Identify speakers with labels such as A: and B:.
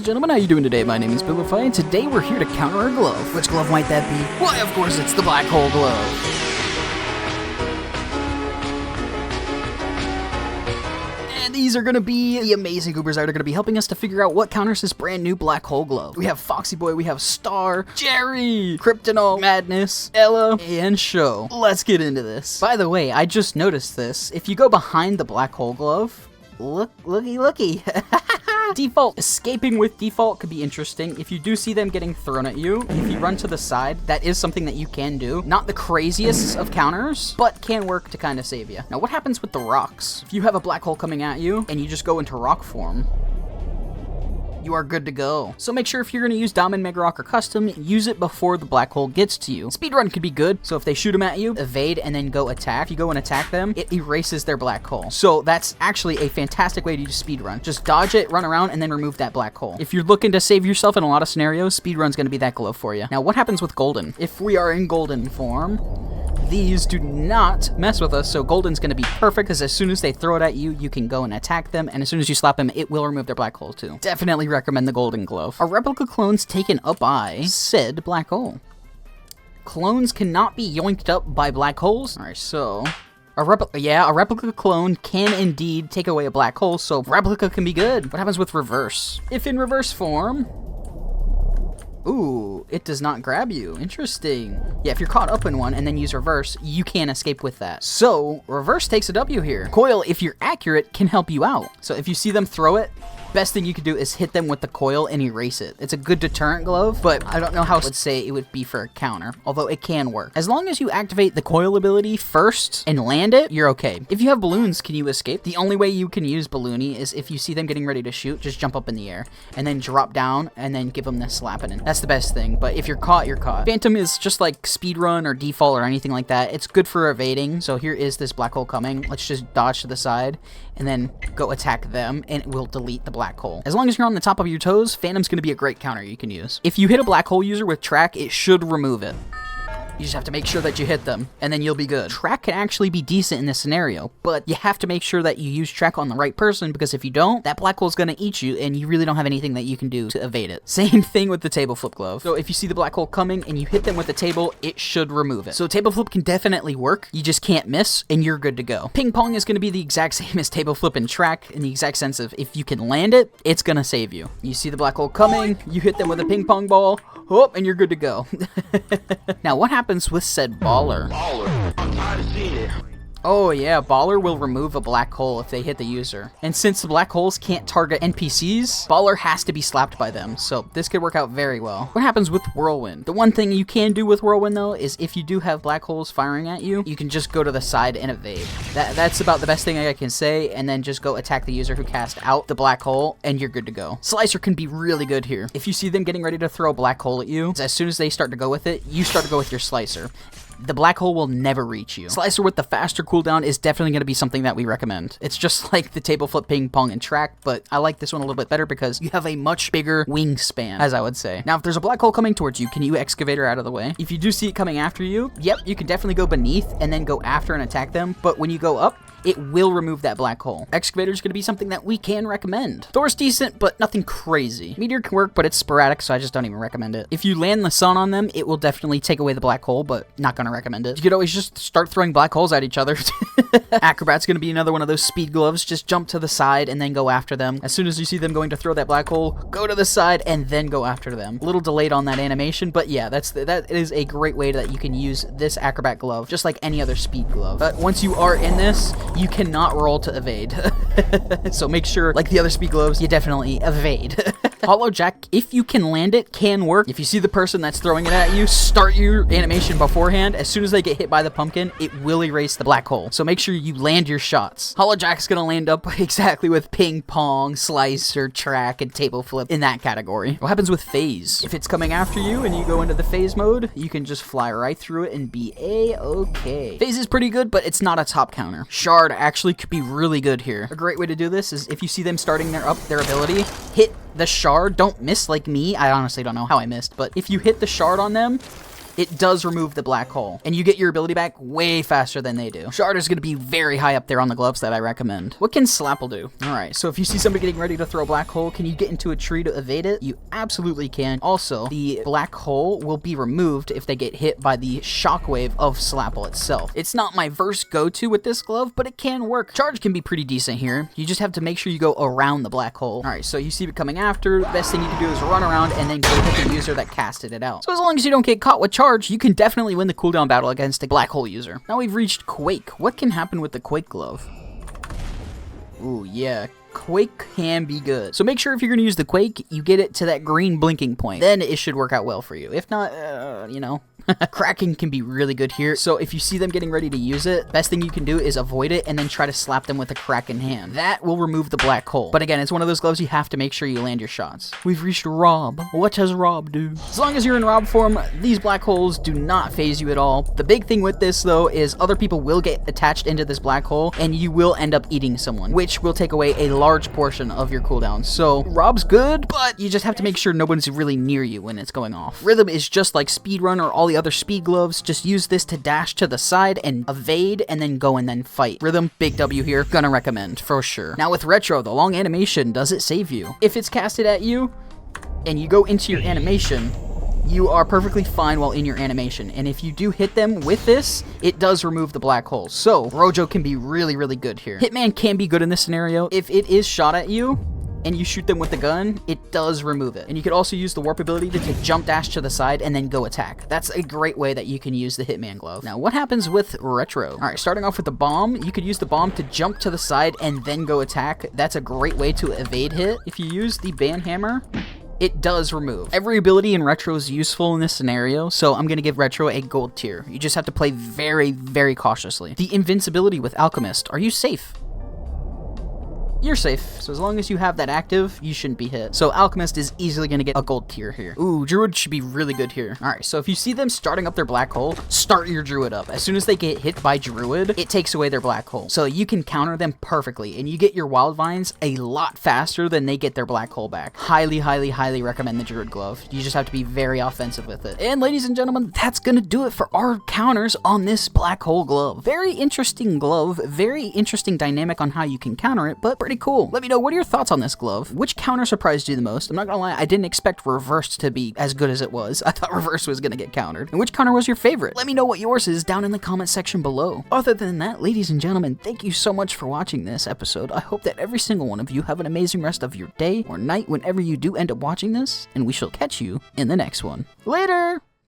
A: and gentlemen, how you doing today? My name is Bilify, and today we're here to counter a glove. Which glove might that be? Why, of course, it's the Blackhole glove. These are going to be the amazing goobers that are going to be helping us to figure out what counters this brand new Blackhole glove. We have Foxxy Boy, we have Star, Jerry, Kryptonol, Madness, Ella, and Scho. Let's get into this. By the way, I just noticed this. If you go behind the Blackhole glove, looky. Default. Escaping with default could be interesting. If you do see them getting thrown at you, if you run to the side, that is something that you can do. Not the craziest of counters, but can work to kind of save you. Now, what happens with the rocks? If you have a black hole coming at you, and you just go into rock form, you are good to go. So make sure if you're going to use Diamond, Mega Rock, or Custom, use it before the black hole gets to you. Speedrun could be good, so if they shoot them at you, evade and then go attack. If you go and attack them, it erases their black hole. So that's actually a fantastic way to use Speedrun. Just dodge it, run around, and then remove that black hole. If you're looking to save yourself in a lot of scenarios, Speedrun's going to be that glove for you. Now, what happens with Golden? If we are in Golden form, these do not mess with us, so Golden's going to be perfect, because as soon as they throw it at you, you can go and attack them, and as soon as you slap them, it will remove their black hole too. Definitely recommend the Golden glove. Are replica clones taken up by said black hole? Clones cannot be yoinked up by black holes? Alright, so a replica clone can indeed take away a black hole, so replica can be good. What happens with reverse? If in reverse form, ooh, it does not grab you. Interesting. Yeah, if you're caught up in one and then use reverse, you can't escape with that. So, reverse takes a W here. Coil, if you're accurate, can help you out. So if you see them throw it, best thing you could do is hit them with the coil and erase it. It's a good deterrent glove, but I don't know how I would say it would be for a counter, although it can work. As long as you activate the coil ability first and land it, you're okay. If you have balloons, can you escape? The only way you can use Balloony is if you see them getting ready to shoot, just jump up in the air and then drop down and then give them this slapping. That's the best thing, but if you're caught, you're caught. Phantom is just like Speedrun or default or anything like that. It's good for evading, so here is this black hole coming. Let's just dodge to the side and then go attack them, and it will delete the black hole. As long as you're on the top of your toes, Phantom's going to be a great counter you can use. If you hit a black hole user with track, it should remove it. You just have to make sure that you hit them, and then you'll be good. Track can actually be decent in this scenario, but you have to make sure that you use track on the right person, because if you don't, that black hole's gonna eat you, and you really don't have anything that you can do to evade it. Same thing with the Tableflip glove. So if you see the black hole coming, and you hit them with the table, it should remove it. So Tableflip can definitely work, you just can't miss, and you're good to go. Ping Pong is gonna be the exact same as Tableflip and track, in the exact sense of if you can land it, it's gonna save you. You see the black hole coming, you hit them with a ping pong ball, oh, and you're good to go. Now, what happens with said baller?
B: I'm tired of seeing it.
A: Oh yeah, Baller will remove a black hole if they hit the user. And since the black holes can't target NPCs, Baller has to be slapped by them, so this could work out very well. What happens with Whirlwind? The one thing you can do with Whirlwind though is if you do have black holes firing at you, you can just go to the side and evade. That's about the best thing I can say, and then just go attack the user who cast out the black hole, and you're good to go. Slicer can be really good here. If you see them getting ready to throw a black hole at you, as soon as they start to go with it, you start to go with your Slicer. The black hole will never reach you. Slicer with the faster cooldown is definitely going to be something that we recommend. It's just like the Tableflip, Ping Pong, and track, but I like this one a little bit better because you have a much bigger wingspan, as I would say. Now, if there's a black hole coming towards you, can you Excavator out of the way? If you do see it coming after you, yep, you can definitely go beneath and then go after and attack them, but when you go up, it will remove that black hole. Excavator is going to be something that we can recommend. Thor's decent, but nothing crazy. Meteor can work, but it's sporadic, so I just don't even recommend it. If you land the sun on them, it will definitely take away the black hole, but not going to recommend it. You could always just start throwing black holes at each other. Acrobat's going to be another one of those speed gloves. Just jump to the side and then go after them. As soon as you see them going to throw that black hole, go to the side and then go after them. A little delayed on that animation, but yeah, that is a great way that you can use this Acrobat glove, just like any other speed glove. But once you are in this, you cannot roll to evade. So make sure, like the other speed gloves, you definitely evade. Hallow Jack, if you can land it, can work. If you see the person that's throwing it at you, start your animation beforehand. As soon as they get hit by the pumpkin, it will erase the black hole. So make sure you land your shots. Hallow Jack's gonna land up exactly with Ping Pong, Slicer, Track, and Tableflip in that category. What happens with Phase? If it's coming after you and you go into the phase mode, you can just fly right through it and be A-okay. Phase is pretty good, but it's not a top counter. Shard actually could be really good here. A great way to do this is if you see them starting their ability, hit the shard. Don't miss like me. I honestly don't know how I missed, but if you hit the shard on them, it does remove the black hole, and you get your ability back way faster than they do. Shard is going to be very high up there on the gloves that I recommend. What can Slapple do? Alright, so if you see somebody getting ready to throw a black hole, can you get into a tree to evade it? You absolutely can. Also, the black hole will be removed if they get hit by the shockwave of Slapple itself. It's not my first go-to with this glove, but it can work. Charge can be pretty decent here. You just have to make sure you go around the black hole. Alright, so you see it coming after. The best thing you can do is run around and then go hit the user that casted it out. So as long as you don't get caught with charge, you can definitely win the cooldown battle against a black hole user. Now we've reached Quake. What can happen with the Quake glove? Ooh, yeah. Quake can be good. So make sure if you're going to use the Quake, you get it to that green blinking point. Then it should work out well for you. If not, you know. Kraken can be really good here. So if you see them getting ready to use it, best thing you can do is avoid it and then try to slap them with a Kraken hand. That will remove the black hole. But again, it's one of those gloves you have to make sure you land your shots. We've reached Rob. What does Rob do? As long as you're in Rob form, these black holes do not phase you at all. The big thing with this though is other people will get attached into this black hole and you will end up eating someone, which will take away a large portion of your cooldown. So Rob's good, but you just have to make sure no one's really near you when it's going off. Rhythm is just like Speedrun or all the other speed gloves. Just use this to dash to the side and evade and then go and then fight. Rhythm, big W here. Gonna recommend for sure. Now with Retro, the long animation, does it save you? If it's casted at you and you go into your animation, you are perfectly fine while in your animation. And if you do hit them with this, it does remove the black hole. So Rojo can be really, really good here. Hitman can be good in this scenario. If it is shot at you and you shoot them with the gun, it does remove it. And you could also use the warp ability to jump dash to the side and then go attack. That's a great way that you can use the Hitman glove. Now, what happens with Retro? All right, starting off with the bomb, you could use the bomb to jump to the side and then go attack. That's a great way to evade hit. If you use the band hammer, it does remove. Every ability in Retro is useful in this scenario, so I'm gonna give Retro a gold tier. You just have to play very, very cautiously. The invincibility with Alchemist, are you safe? You're safe. So as long as you have that active, you shouldn't be hit. So Alchemist is easily going to get a gold tier here. Ooh, Druid should be really good here. All right, so if you see them starting up their black hole, start your Druid up. As soon as they get hit by Druid, it takes away their black hole. So you can counter them perfectly, and you get your wild vines a lot faster than they get their black hole back. Highly, highly, highly recommend the Druid glove. You just have to be very offensive with it. And ladies and gentlemen, that's going to do it for our counters on this black hole glove. Very interesting glove, very interesting dynamic on how you can counter it, but pretty cool. Let me know, what are your thoughts on this glove? Which counter surprised you the most? I'm not gonna lie, I didn't expect reverse to be as good as it was. I thought reverse was gonna get countered. And which counter was your favorite? Let me know what yours is down in the comment section below. Other than that, ladies and gentlemen, thank you so much for watching this episode. I hope that every single one of you have an amazing rest of your day or night whenever you do end up watching this, and we shall catch you in the next one. Later!